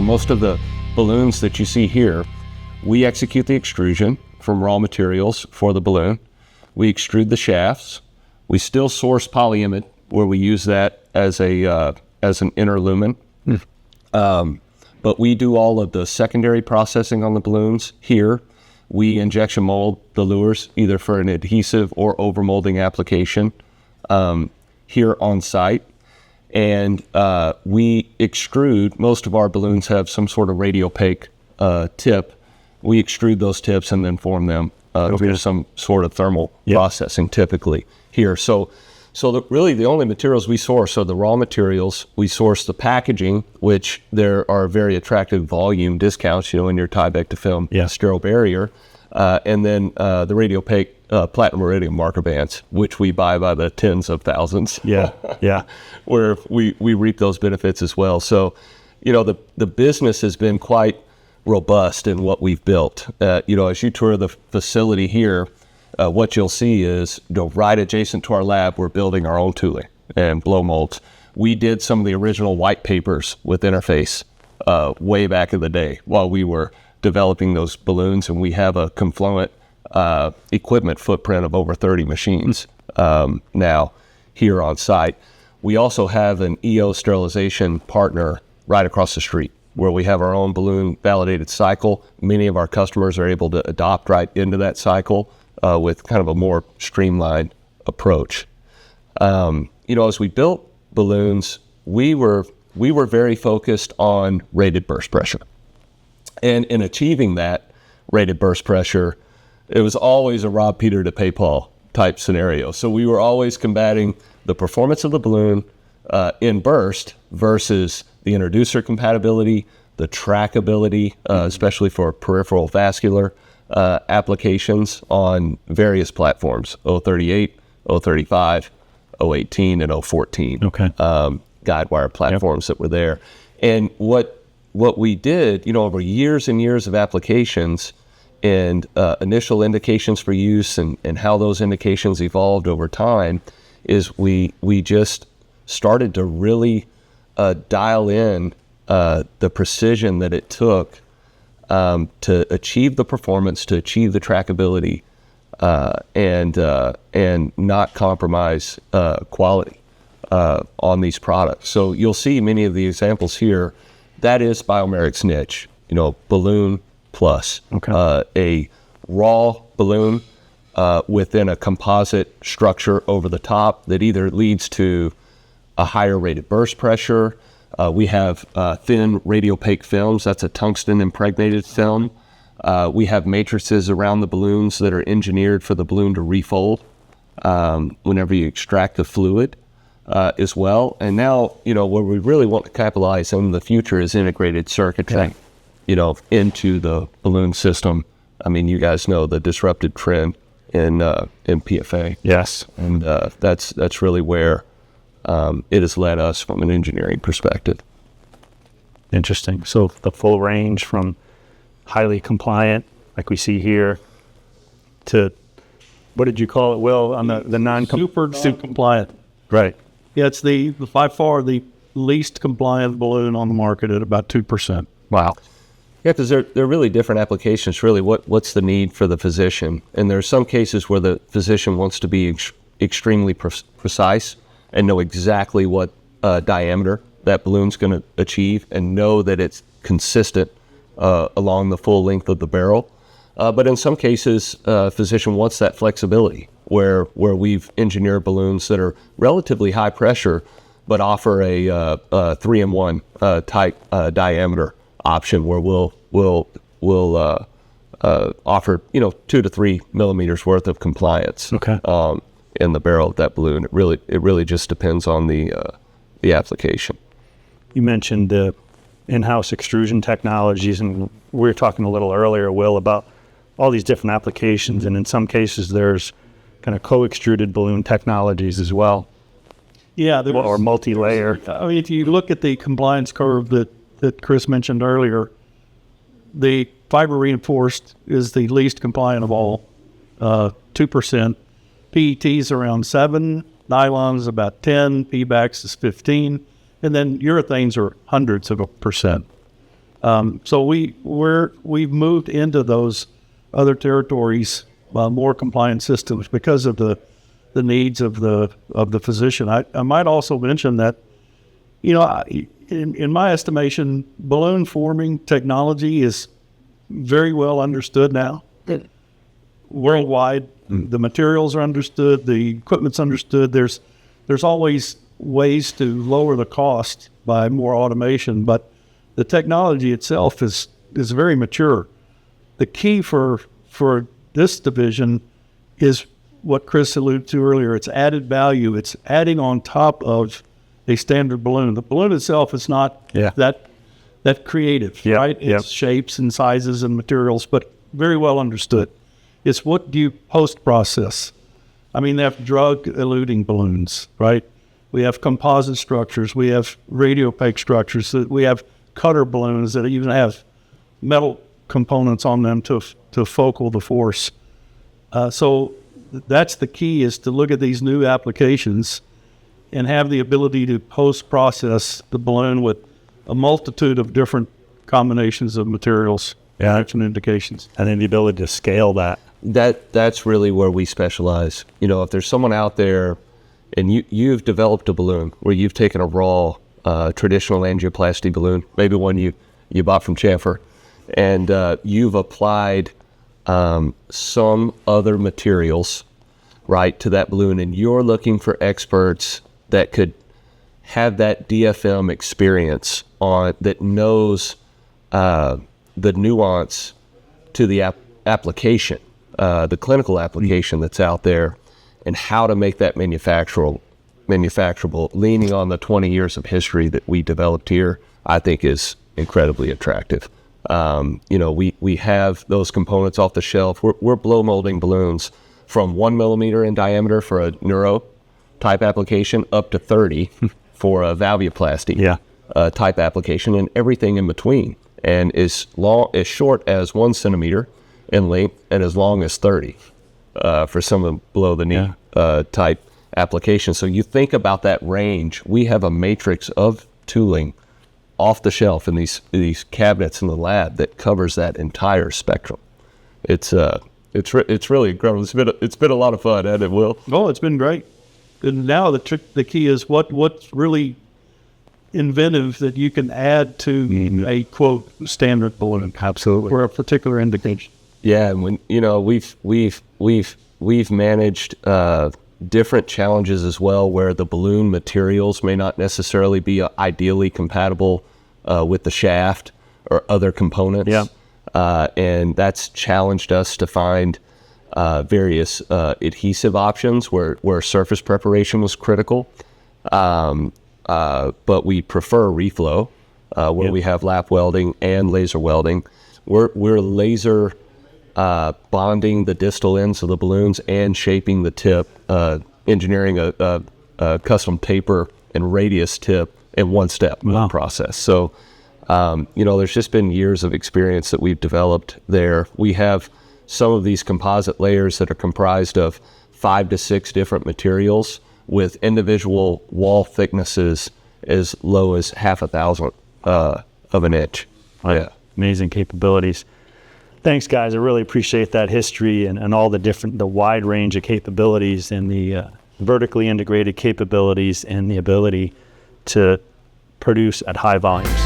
most of the balloons that you see here, we execute the extrusion from raw materials for the balloon. We extrude the shafts. We still source polyimide, where we use that as an inner lumen. But we do all of the secondary processing on the balloons here. We injection mold the lures either for an adhesive or overmolding application here on site. And we extrude, most of our balloons have some sort of radiopaque tip. We extrude those tips and then form them through some sort of thermal processing typically here. So really the only materials we source are the raw materials. We source the packaging, which there are very attractive volume discounts, in your Tyvek to film sterile barrier. And then the radiopaque platinum iridium marker bands, which we buy by the tens of thousands. Where we reap those benefits as well. So, the business has been quite robust in what we've built. As you tour the facility here, what you'll see is, right adjacent to our lab, we're building our own tooling and blow molds. We did some of the original white papers with Interface way back in the day while we were developing those balloons, and we have a Confluent equipment footprint of over 30 machines now here on site. We also have an EO sterilization partner right across the street, where we have our own balloon validated cycle. Many of our customers are able to adopt right into that cycle with kind of a more streamlined approach. As we built balloons, we were very focused on rated burst pressure. And in achieving that rated burst pressure, it was always a rob Peter to pay Paul type scenario. So we were always combating the performance of the balloon in burst versus the introducer compatibility, the trackability, especially for peripheral vascular applications on various platforms, 038, 035, 018, and 014 guide wire platforms that were there. And what we did, over years and years of applications and initial indications for use and how those indications evolved over time, is we just started to really dial in the precision that it took to achieve the performance, to achieve the trackability, and not compromise quality on these products. So you'll see many of the examples here. That is Biomerics niche, balloon plus a raw balloon within a composite structure over the top that either leads to a higher rated burst pressure. We have thin radiopaque films. That's a tungsten impregnated film. We have matrices around the balloons that are engineered for the balloon to refold whenever you extract the fluid as well. And now, where we really want to capitalize on the future is integrated circuitry, into the balloon system. I mean, you guys know the disrupted trend in PFA. Yes. And that's really where it has led us from an engineering perspective. Interesting. So the full range from highly compliant, like we see here, to, what did you call it, Will, on the super-noncompliant. Right. Yeah, it's by far the least compliant balloon on the market at about 2%. Wow. Yeah, because they're really different applications. Really, what's the need for the physician? And there are some cases where the physician wants to be extremely precise and know exactly what diameter that balloon's going to achieve and know that it's consistent along the full length of the barrel. But in some cases, a physician wants that flexibility where we've engineered balloons that are relatively high pressure but offer a 3-in-1 type diameter option where we'll offer 2 to 3 millimeters worth of compliance in the barrel of that balloon. It really just depends on the application. You mentioned the in-house extrusion technologies, and we were talking a little earlier, Will, about all these different applications, and in some cases there's kind of co-extruded balloon technologies as well. Yeah, or multi-layer. I mean, if you look at the compliance curve that Chris mentioned earlier, the fiber reinforced is the least compliant of all, 2%. PET's around 7, nylon's about 10, PBAX is 15, and then urethanes are hundreds of a percent. So we've moved into those other territories, more compliant systems because of the needs of the physician. I might also mention that, in my estimation, balloon forming technology is very well understood now. Worldwide, the materials are understood, the equipment's understood. There's always ways to lower the cost by more automation, but the technology itself is very mature. The key for this division is what Chris alluded to earlier. It's added value. It's adding on top of a standard balloon. The balloon itself is not that creative, right? It's shapes and sizes and materials, but very well understood. It's what do you post-process? I mean, they have drug-eluting balloons, right? We have composite structures. We have radiopaque structures. We have cutter balloons that even have metal components on them to focal the force. So that's the key, is to look at these new applications and have the ability to post-process the balloon with a multitude of different combinations of materials, and indications. And then the ability to scale that. That's really where we specialize. If there's someone out there and you've developed a balloon where you've taken a raw traditional angioplasty balloon, maybe one you bought from Chamfer, and you've applied some other materials, right, to that balloon, and you're looking for experts that could have that DFM experience that knows the nuance to the application, the clinical application that's out there, and how to make that manufacturable, leaning on the 20 years of history that we developed here, I think is incredibly attractive. We have those components off the shelf. We're blow molding balloons from 1 millimeter in diameter for a neuro type application up to 30 for a valvuloplasty type application, and everything in between, and as short as 1 centimeter in length and as long as 30 for some of the below the knee type applications. So you think about that range. We have a matrix of tooling off the shelf in these cabinets in the lab that covers that entire spectrum. It's really incredible. It's been a lot of fun, hasn't it, Will? Oh, it's been great. And now the key is what's really inventive that you can add to a quote standard balloon. Absolutely. For a particular indication. Yeah, and we've managed different challenges as well, where the balloon materials may not necessarily be ideally compatible with the shaft or other components. And that's challenged us to find various adhesive options where surface preparation was critical. But we prefer reflow, where we have lap welding and laser welding. We're laser bonding the distal ends of the balloons and shaping the tip, engineering a custom taper and radius tip in one step process. So, there's just been years of experience that we've developed there. We have some of these composite layers that are comprised of 5 to 6 different materials with individual wall thicknesses as low as 0.5 of an inch. Amazing capabilities. Thanks, guys. I really appreciate that history and all the wide range of capabilities and the vertically integrated capabilities and the ability to produce at high volumes.